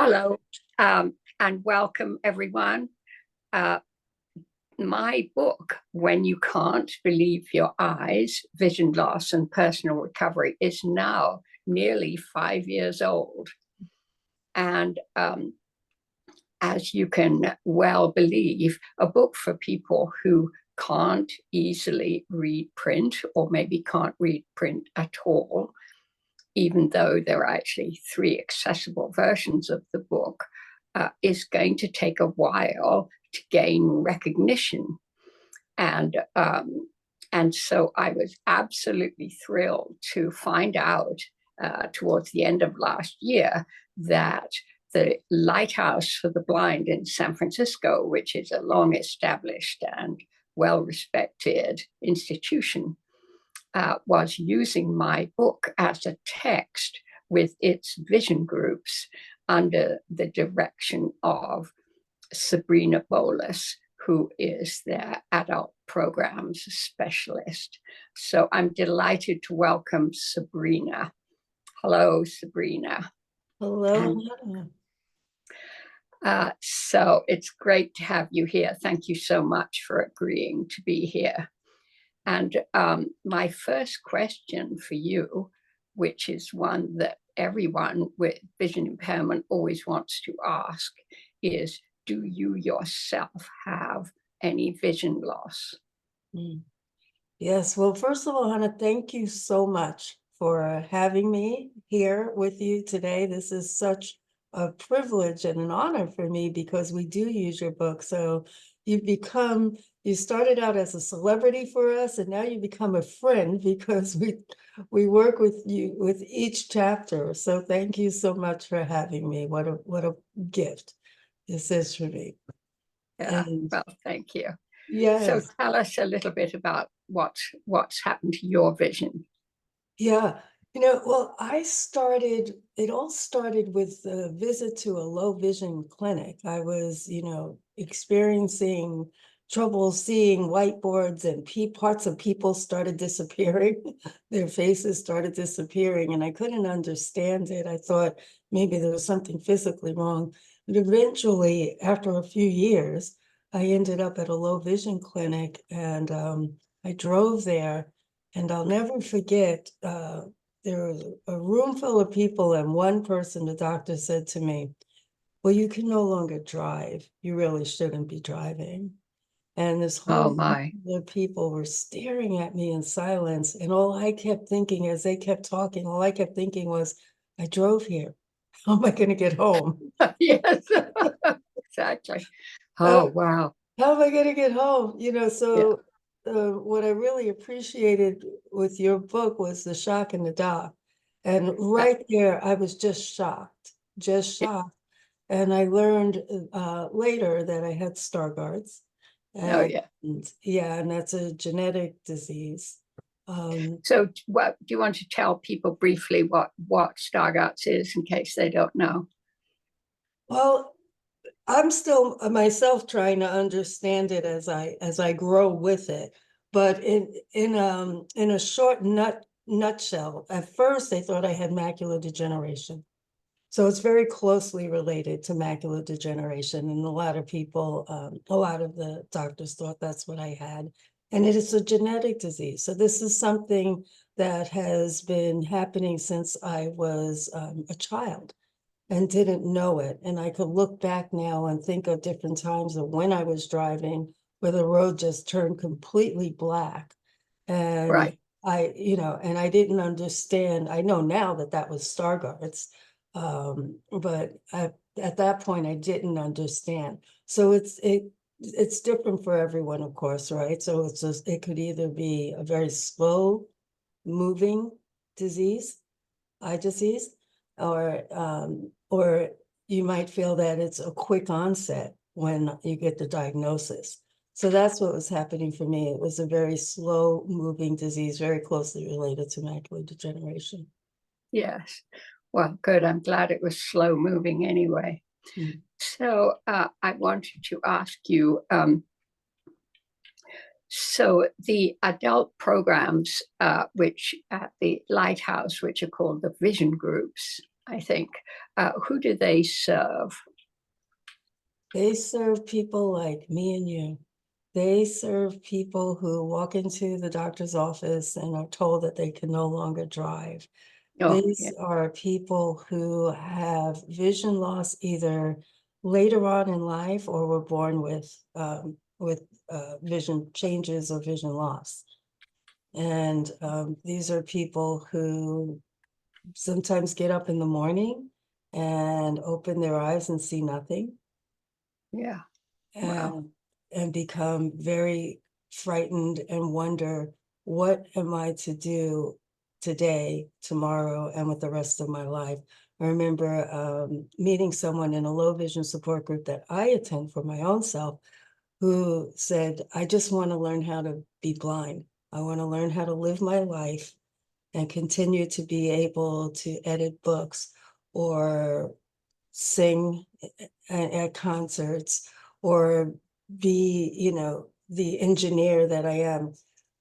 Hello, and welcome everyone. Uh, my book, When You Can't Believe Your Eyes, Vision Loss and Personal Recovery, is now nearly 5 years old. And as you can well believe, a book for people who can't easily read print, or maybe can't read print at all, even though there are actually 3 accessible versions of the book, is going to take a while to gain recognition. And so I was absolutely thrilled to find out towards the end of last year that the Lighthouse for the Blind in San Francisco, which is a long established and well-respected institution, was using my book as a text with its vision groups under the direction of Sabrina Bolus, who is their adult programs specialist. So I'm delighted to welcome Sabrina. Hello, Sabrina. Hello. So it's great to have you here. Thank you so much for agreeing to be here. And my first question for you, which is one that everyone with vision impairment always wants to ask, is, do you yourself have any vision loss? Yes, well, first of all, Hannah, thank you so much for having me here with you today. This is such a privilege and an honor for me because we do use your book. So you started out as a celebrity for us, and now you become a friend because we work with you with each chapter. So thank you so much for having me. What a gift this is for me. Yeah, well, thank you. Yes. So tell us a little bit about what's happened to your vision. Yeah, well, it all started with a visit to a low vision clinic. I was, experiencing trouble seeing whiteboards, and parts of people started disappearing. Their faces started disappearing, and I couldn't understand it. I thought maybe there was something physically wrong. But eventually, after a few years, I ended up at a low vision clinic, and I drove there. And I'll never forget, there was a room full of people, and one person, the doctor, said to me, well, you can no longer drive. You really shouldn't be driving. And this whole group of people were staring at me in silence. And all I kept thinking as they kept talking, all I kept thinking was, I drove here. How am I going to get home? Yes, exactly. Oh, wow. How am I going to get home? So what I really appreciated with your book was the shock and the awe. And right there, I was just shocked. And I learned later that I had Stargardt's. And that's a genetic disease. So do you want to tell people briefly what Stargardt's is in case they don't know? Well, I'm still myself trying to understand it as I grow with it. But in a short nutshell, at first they thought I had macular degeneration. So it's very closely related to macular degeneration. And a lot of the doctors thought that's what I had. And it is a genetic disease. So this is something that has been happening since I was a child and didn't know it. And I could look back now and think of different times of when I was driving where the road just turned completely black. And and I didn't understand. I know now that was Stargardt's. But at that point, I didn't understand. So it's different for everyone, of course, right? So it could either be a very slow moving eye disease, or you might feel that it's a quick onset when you get the diagnosis. So that's what was happening for me. It was a very slow moving disease, very closely related to macular degeneration. Yes. Well, good. I'm glad it was slow moving anyway. So I wanted to ask you, so the adult programs, which at the Lighthouse, which are called the vision groups, I think. Who do they serve? They serve people like me and you. They serve people who walk into the doctor's office and are told that they can no longer drive. Oh, yeah. These are people who have vision loss either later on in life or were born with vision changes or vision loss. And these are people who sometimes get up in the morning and open their eyes and see nothing. Yeah. Wow. And become very frightened and wonder, what am I to do today, tomorrow, and with the rest of my life? I remember meeting someone in a low vision support group that I attend for my own self who said, I just want to learn how to be blind. I want to learn how to live my life and continue to be able to edit books or sing at concerts or be, the engineer that I am.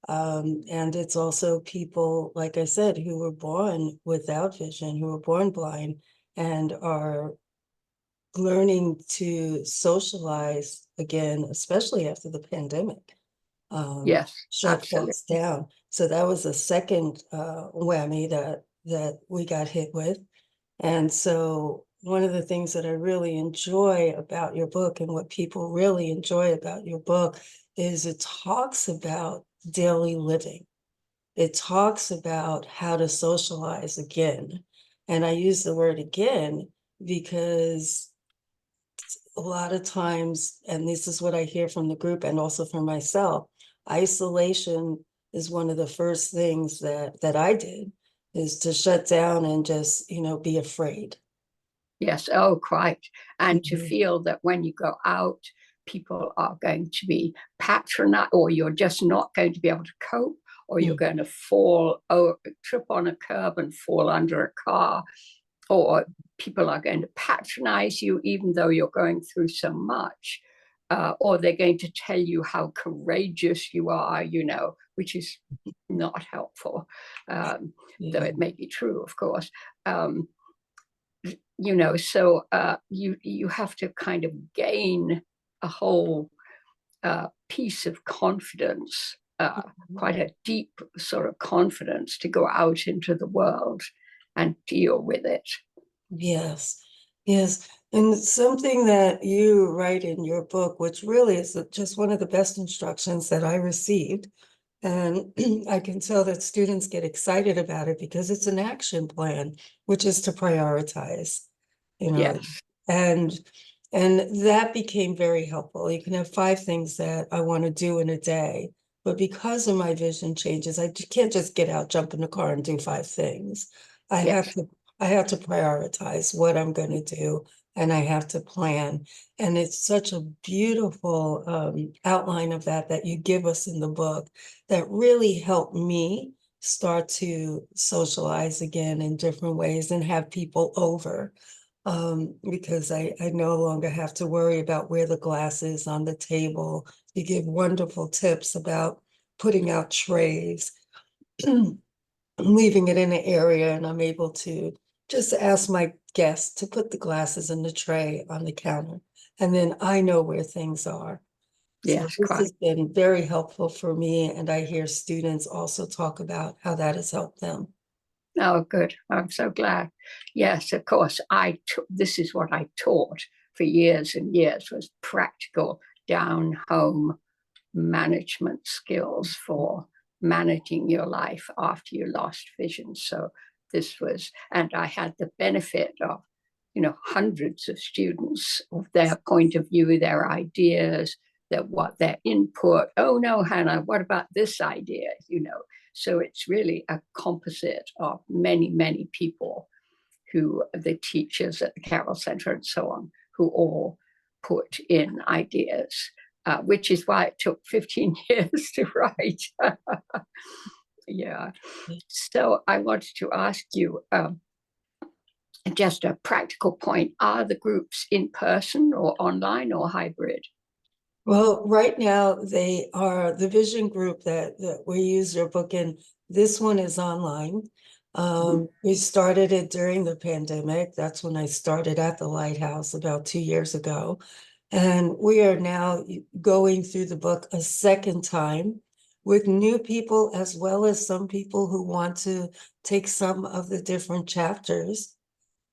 And it's also people, like I said, who were born without vision, who were born blind and are learning to socialize again, especially after the pandemic. Yes, Shut absolutely. folks down. So that was a second whammy that we got hit with. And so one of the things that I really enjoy about your book and what people really enjoy about your book is it talks about daily living. It talks about how to socialize again. And I use the word again because a lot of times, and this is what I hear from the group and also from myself, isolation is one of the first things that I did, is to shut down and just, be afraid. Yes, oh, quite. And to Mhm. feel that when you go out, people are going to be patronized, or you're just not going to be able to cope, or you're Mm. going to fall, or trip on a curb and fall under a car, or people are going to patronize you even though you're going through so much. Or they're going to tell you how courageous you are, which is not helpful, though Yeah. it may be true, of course. Um, so you have to kind of gain a whole piece of confidence, quite a deep sort of confidence to go out into the world and deal with it. Yes, yes. And something that you write in your book, which really is just one of the best instructions that I received. And I can tell that students get excited about it because it's an action plan, which is to prioritize, you know, Yes, and and that became very helpful. You can have 5 things that I want to do in a day, but because of my vision changes, can't just get out, jump in the car and do 5 things. I have yes, to I have to prioritize what I'm going to do and I have to plan. And it's such a beautiful outline of that you give us in the book that really helped me start to socialize again in different ways and have people over. Because I no longer have to worry about where the glass is on the table. You give wonderful tips about putting out trays, leaving it in an area, and I'm able to just ask my guests to put the glasses in the tray on the counter. And then I know where things are. So yes, this quite. has been very helpful for me, and I hear students also talk about how that has helped them. Oh, good. I'm so glad. Yes, of course. This is what I taught for years and years, was practical down home management skills for managing your life after you lost vision. So this was, and I had the benefit of, hundreds of students, of their point of view, their ideas, their input. Oh no, Hannah, what about this idea? So it's really a composite of many, many people, who the teachers at the Carroll Center and so on, who all put in ideas, which is why it took 15 years to write. Yeah. So I wanted to ask you, just a practical point, are the groups in person or online or hybrid? Well, right now they are the vision group that we use your book in. This one is online. We started it during the pandemic. That's when I started at the Lighthouse about 2 years ago. And we are now going through the book a second time with new people, as well as some people who want to take some of the different chapters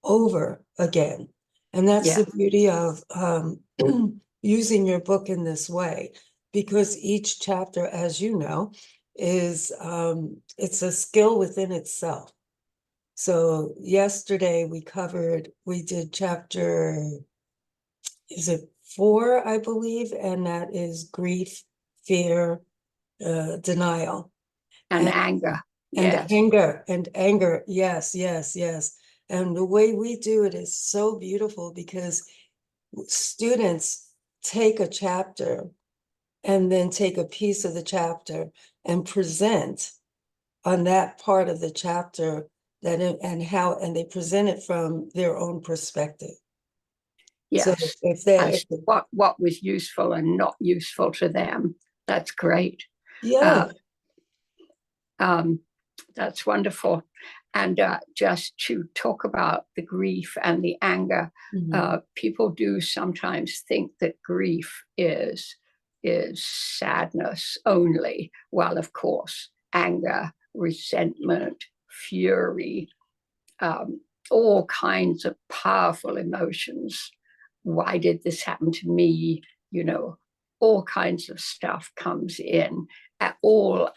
over again. And that's Yeah. the beauty of using your book in this way, because each chapter, as you know, is it's a skill within itself. So yesterday we did chapter, is it 4, I believe, and that is grief, fear, denial, And anger. and Yes. anger. Yes, yes, yes. And the way we do it is so beautiful because students take a chapter and then take a piece of the chapter and present on that part of the chapter and they present it from their own perspective. So Yes. if they, As what was useful and not useful to them. That's great. yeah, Uh, um, that's wonderful. And just to talk about the grief and the anger, people do sometimes think that grief is sadness only. Well, of course, anger, resentment, fury, um, all kinds of powerful emotions. Why did this happen to me? You know, all kinds of stuff comes in at all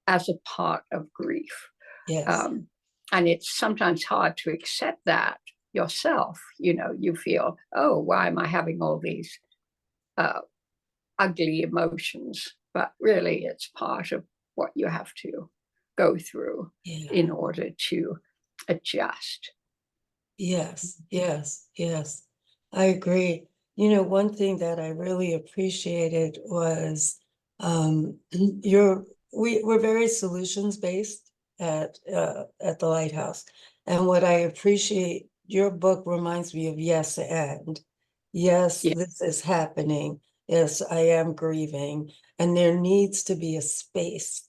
as a part of grief. yes, Um, and it's sometimes hard to accept that yourself. You know, you feel, oh, why am I having all these uh, ugly emotions? But really, it's part of what you have to go through yeah, in order to adjust. yes, yes, yes. I agree. You know, one thing that I really appreciated was your we're very solutions based at the Lighthouse. And what I appreciate, your book reminds me of yes and. Yes, Yeah, this is happening. Yes, I am grieving. And there needs to be a space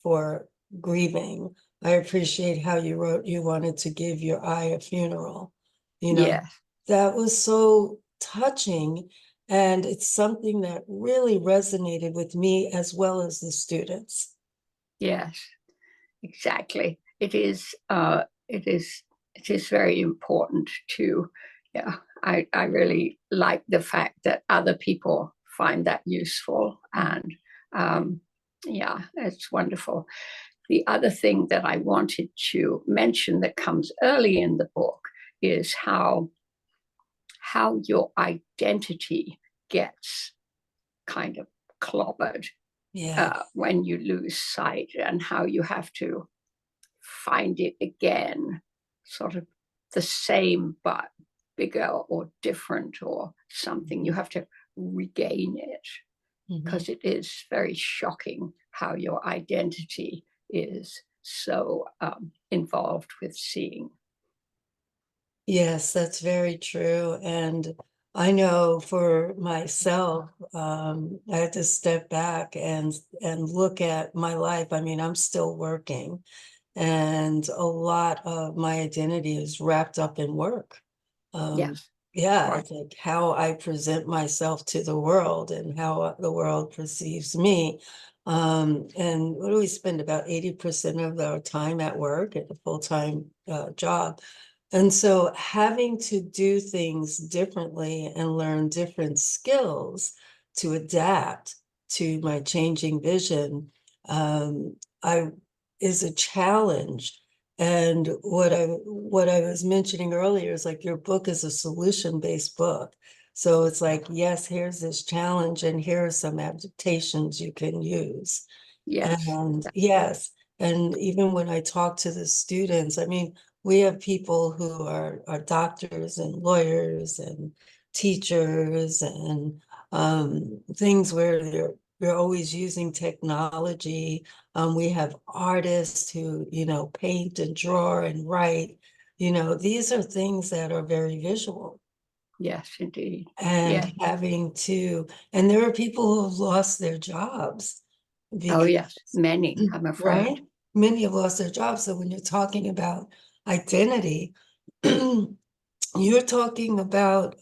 for grieving. I appreciate how you wrote you wanted to give your eye a funeral. You know, yeah, that was so touching. And it's something that really resonated with me as well as the students. yes, exactly. It is very important to, yeah. I really like the fact that other people find that useful, and yeah, it's wonderful. The other thing that I wanted to mention that comes early in the book is how your identity gets kind of clobbered Yeah, when you lose sight, and how you have to find it again, sort of the same but bigger or different or something. You have to regain it, mhm. because it is very shocking how your identity is so involved with seeing. Yes, that's very true. And I know for myself, I had to step back and look at my life. I mean, I'm still working, and a lot of my identity is wrapped up in work. Yes, Yeah, right. it's like how I present myself to the world and how the world perceives me. And what do we spend about 80% of our time at work at a full-time job? And so having to do things differently and learn different skills to adapt to my changing vision, I is a challenge. And what I was mentioning earlier is like your book is a solution-based book. So it's like, yes, here's this challenge and here are some adaptations you can use. Yes, And yes, and even when I talk to the students, I mean, we have people who are doctors and lawyers and teachers and things where they're always using technology. We have artists who, paint and draw and write. These are things that are very visual. yes, indeed. And Yeah. and there are people who have lost their jobs Oh, because, yes, many, I'm right? afraid. many have lost their jobs. So when you're talking about identity, you're talking about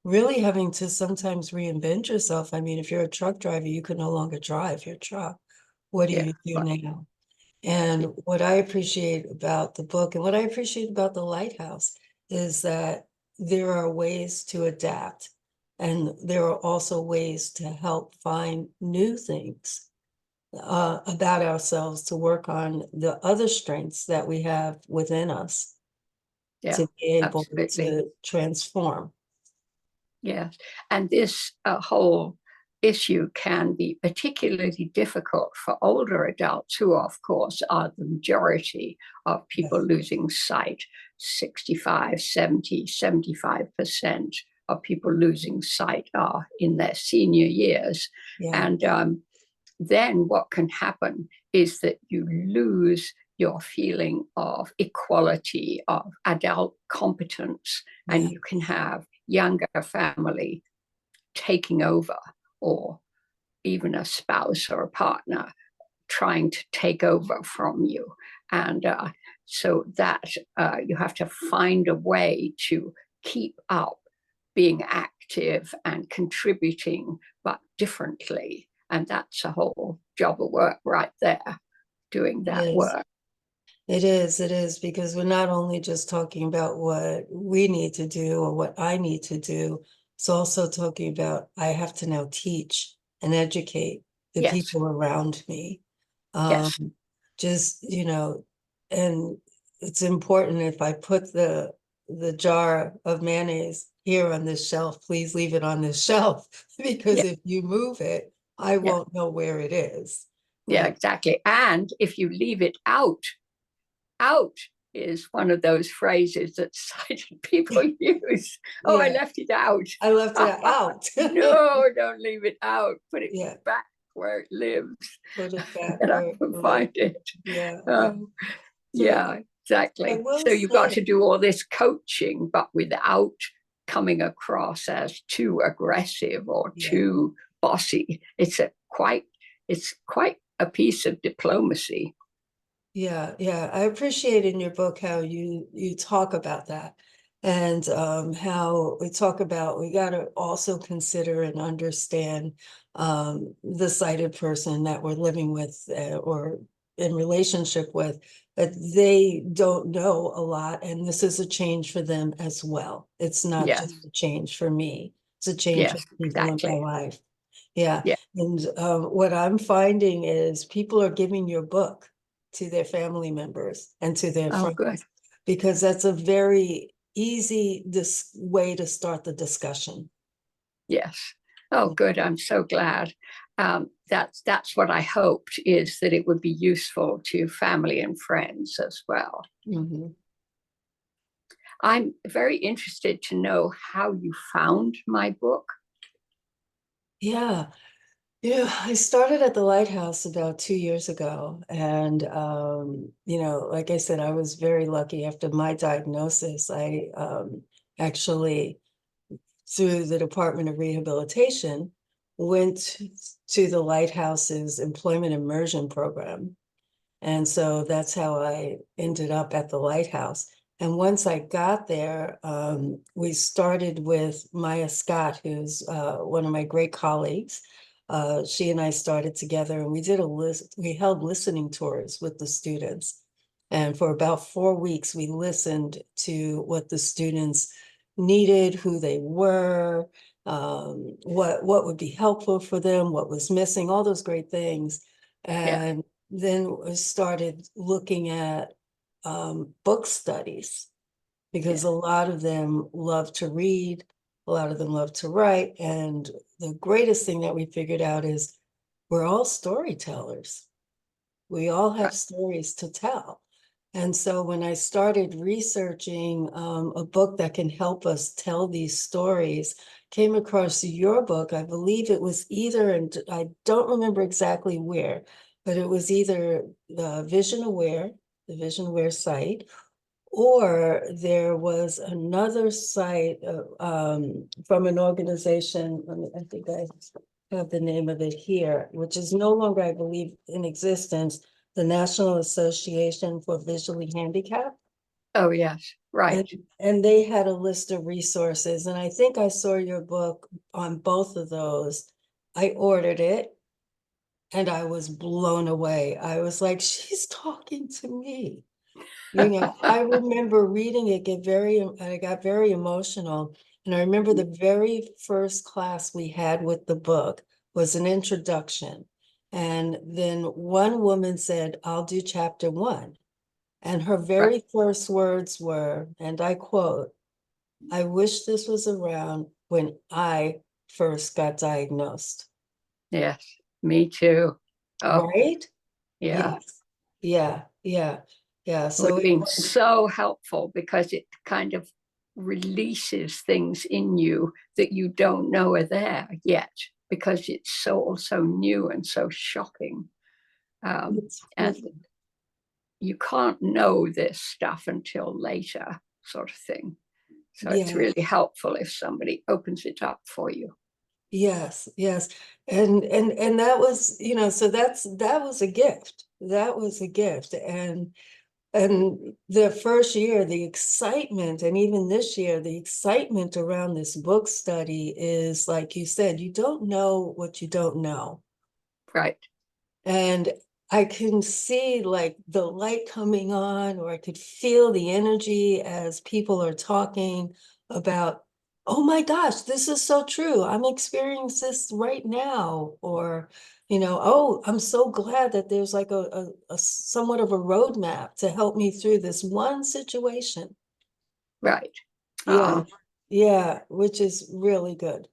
really having to sometimes reinvent yourself. I mean, if you're a truck driver, you can no longer drive your truck. What do Yeah, you do right. now? And what I appreciate about the book and what I appreciate about the Lighthouse is that there are ways to adapt, and there are also ways to help find new things about ourselves, to work on the other strengths that we have within us Yeah, to be able absolutely. to transform. Yes. And this whole issue can be particularly difficult for older adults, who, of course, are the majority of people Yes. losing sight. 65, 70, 75% of people losing sight are in their senior years. Yeah. And then what can happen is that you lose your feeling of equality, of adult competence, Yeah. and you can have younger family taking over, or even a spouse or a partner trying to take over from you. And so that you have to find a way to keep up being active and contributing, but differently. And that's a whole job of work right there, doing It that is. work. It is, because we're not only just talking about what we need to do or what I need to do, it's also talking about I have to now teach and educate the Yes, people around me. Um, yes, just, and it's important, if I put the jar of mayonnaise here on this shelf, please leave it on this shelf, because yeah, if you move it, I yeah, won't know where it is. yeah, exactly. And if you leave it out, out is one of those phrases that sighted people use. Oh, I Yeah, left it out. I left it out. No, don't leave it out. Put it Yeah, back where it lives. put it back Get up where it and lives. find it. Yeah, yeah. Um, So yeah, I exactly. will So you've got say, to do all this coaching, but without coming across as too aggressive or yeah, too bossy. It's quite a piece of diplomacy. yeah, yeah. I appreciate in your book how you talk about that, and how we talk about we got to also consider and understand the sighted person that we're living with, or in relationship with, that they don't know a lot, and this is a change for them as well. It's not just Yes, a change for me; it's a change for yes, people in my exactly. life. Yeah, Yeah. and what I'm finding is people are giving your book to their family members and to their Oh, good. friends, because that's a very easy way to start the discussion. Yes. Oh, good. I'm so glad. That's what I hoped, is that it would be useful to family and friends as well. Mhm. I'm very interested to know how you found my book. Yeah, yeah. I started at the Lighthouse about 2 years ago, and like I said, I was very lucky. After my diagnosis, I actually, through the Department of Rehabilitation, went to the Lighthouse's employment immersion program. And so that's how I ended up at the Lighthouse. And once I got there, we started with Maya Scott, who's one of my great colleagues. She and I started together, and we did we held listening tours with the students. And for about 4 weeks, we listened to what the students needed, who they were, what would be helpful for them, what was missing, all those great things. Yeah, And then we started looking at book studies, because yeah, a lot of them love to read, a lot of them love to write. And the greatest thing that we figured out is we're all storytellers. We all have right. stories to tell. And so when I started researching a book that can help us tell these stories, came across your book. I believe it was either, and I don't remember exactly where, but it was either the Vision Aware site, or there was another site from an organization. I think I have the name of it here, which is no longer, I believe, in existence. the National Association for Visually Handicapped. Oh, yes, right. And they had a list of resources, and I think I saw your book on both of those. I ordered it and I was blown away. I was like, she's talking to me. You know, I remember reading it, I got very emotional. And I remember the very first class we had with the book was an introduction. And then one woman said, I'll do chapter 1. And her Right. very first words were, and I quote, I wish this was around when I first got diagnosed. Yes, me too. Oh, Right? yeah. Yes. Yeah. Yeah. Yeah. It would So have it been was, so helpful because it kind of releases things in you that you don't know are there yet because it's so new and so shocking. And it's you can't know this stuff until later, sort of thing. So it's yeah. really helpful if somebody opens it up for you. Yes, yes. And that was, you know, so that was a gift. That was a gift. And the first year, the excitement, and even this year, the excitement around this book study is, like you said, you don't know what you don't know. Right. And I can see like the light coming on, or I could feel the energy as people are talking about, oh my gosh, this is so true. I'm experiencing this right now. Or, you know, oh, I'm so glad that there's like a somewhat of a roadmap to help me through this one situation. Right. Yeah. Yeah, which is really good.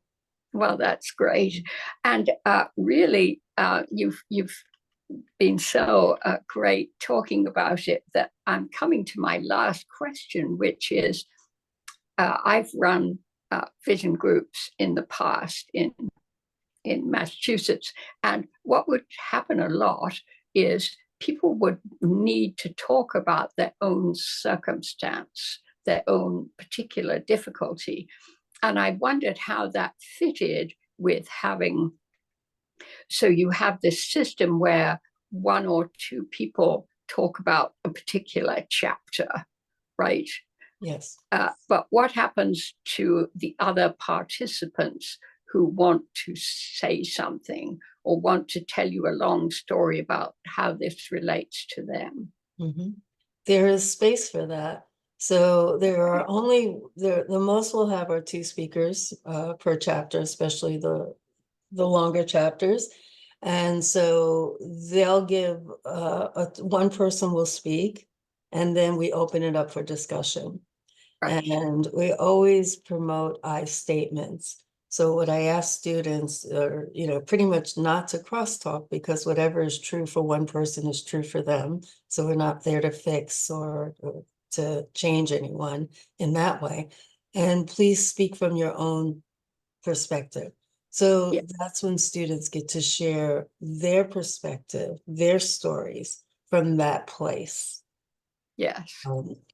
Well, that's great. And really, you've been so great talking about it that I'm coming to my last question, which is I've run vision groups in the past in Massachusetts, and what would happen a lot is people would need to talk about their own circumstance, their own particular difficulty. And I wondered how that fitted with having, so you have this system where one or two people talk about a particular chapter, right? Yes. But what happens to the other participants who want to say something or want to tell you a long story about how this relates to them? Mhm. There is space for that. So there are only the most we'll have are 2 speakers per chapter, especially the longer chapters. And so they'll give one person will speak, and then we open it up for discussion. Right, And we always promote I statements. So what I ask students are, you know, pretty much not to crosstalk, because whatever is true for one person is true for them. So we're not there to fix or to change anyone in that way. And please speak from your own perspective. So yeah, that's when students get to share their perspective, their stories from that place. yes,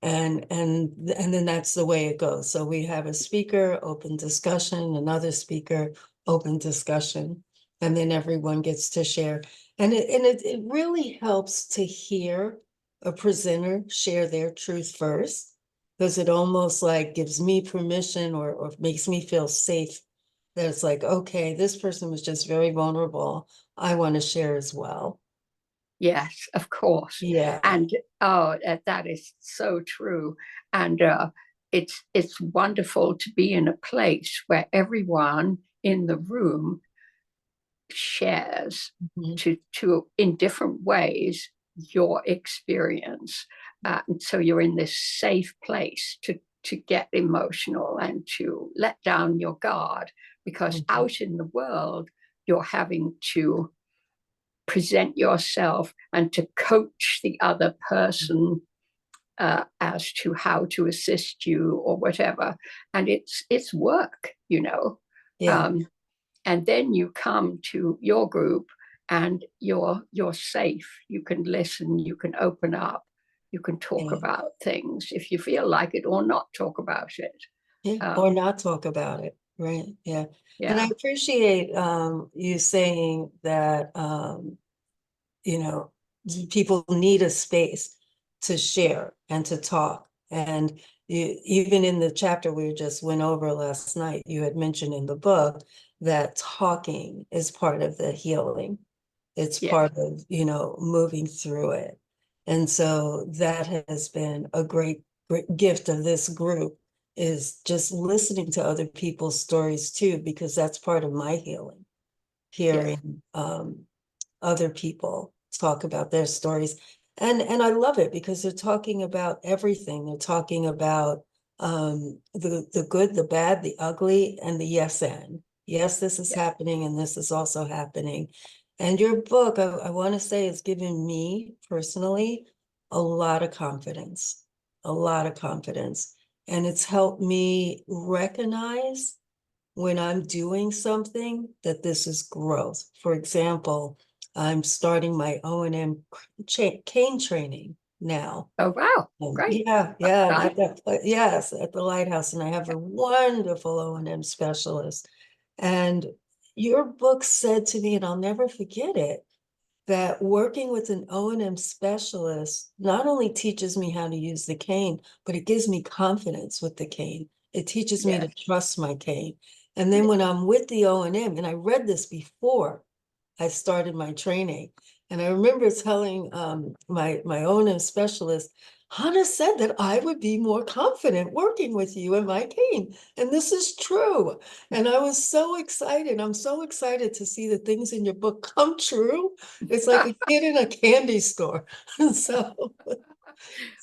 And then that's the way it goes. So we have a speaker, open discussion, another speaker, open discussion, and then everyone gets to share. And it really helps to hear a presenter share their truth first, because it almost like gives me permission, or makes me feel safe, that it's like, okay, this person was just very vulnerable. I want to share as well. yes, of course. Yeah. And oh, that is so true. And it's wonderful to be in a place where everyone in the room shares Mhm. to in different ways your experience. And so you're in this safe place to get emotional and to let down your guard, because Mhm. out in the world you're having to present yourself and to coach the other person as to how to assist you or whatever. And it's work, you know. Yeah. Um, and then you come to your group and you're safe. You can listen, you can open up, you can talk Yeah. about things if you feel like it, or not talk about it. Yeah, or um, not talk about it, right? Yeah. And I yeah, appreciate you saying that you know, people need a space to share and to talk. And even in the chapter we just went over last night, you had mentioned in the book that talking is part of the healing. It's Yeah, part of, moving through it. And so that has been a great, great gift of this group, is just listening to other people's stories too, because that's part of my healing, yeah, hearing other people talk about their stories. And I love it because they're talking about everything. They're talking about the good, the bad, the ugly, and the yes and. Yes, this is yeah, happening, and this is also happening. And your book, I want to say, has given me personally a lot of confidence, a lot of confidence. And it's helped me recognize when I'm doing something that this is growth. For example, I'm starting my O&M cane training now. oh wow, great, Yeah, fun. yes, at the Lighthouse, and I have Yeah. a wonderful O&M specialist. And your book said to me, and I'll never forget it, that working with an O&M specialist not only teaches me how to use the cane, but it gives me confidence with the cane. It teaches me to Yes, trust my cane. And then when I'm with the O&M, and I read this before I started my training, and I remember telling my O&M specialist, Hannah said that I would be more confident working with you in my cane. And this is true. And I was so excited. I'm so excited to see the things in your book come true. It's like a kid in a candy store. So,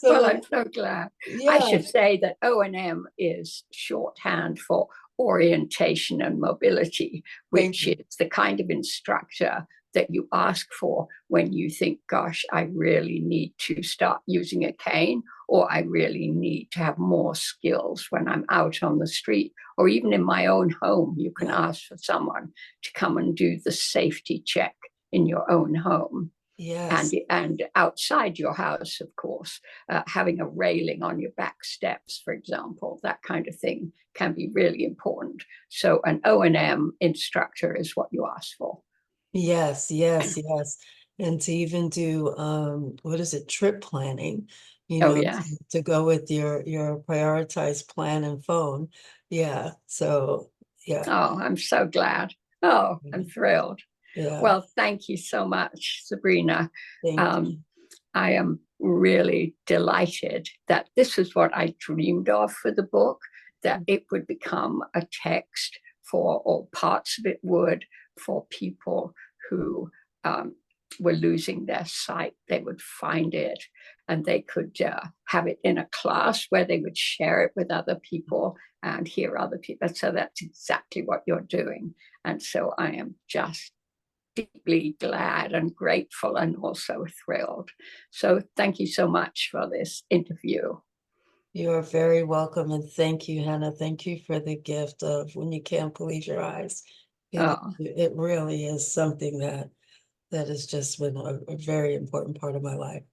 well, I'm so so glad. I yeah, should say that O&M is shorthand for orientation and mobility, thank which you. is the kind of instructor that you ask for when you think, gosh, I really need to start using a cane, or I really need to have more skills when I'm out on the street, or even in my own home. You can Yeah, ask for someone to come and do the safety check in your own home. yes. And outside your house, of course, having a railing on your back steps, for example, that kind of thing can be really important. So an O&M instructor is what you ask for. Yes, yes, yes. And to even do what is it, trip planning, Oh yeah. to go with your prioritized plan and phone. Yeah. So yeah. Oh, I'm so glad. Oh, I'm thrilled. Yeah. Well, thank you so much, Sabrina. Thank you. Um, I am really delighted that this is what I dreamed of for the book, that it would become a text for, or parts of it would, for people who were losing their sight. They would find it and they could have it in a class where they would share it with other people and hear other people. So that's exactly what you're doing. And so I am just deeply glad and grateful and also thrilled. So thank you so much for this interview. You are very welcome, and thank you, Hannah. Thank you for the gift of when you can't believe your eyes. Oh, It really is something that has just been a very important part of my life.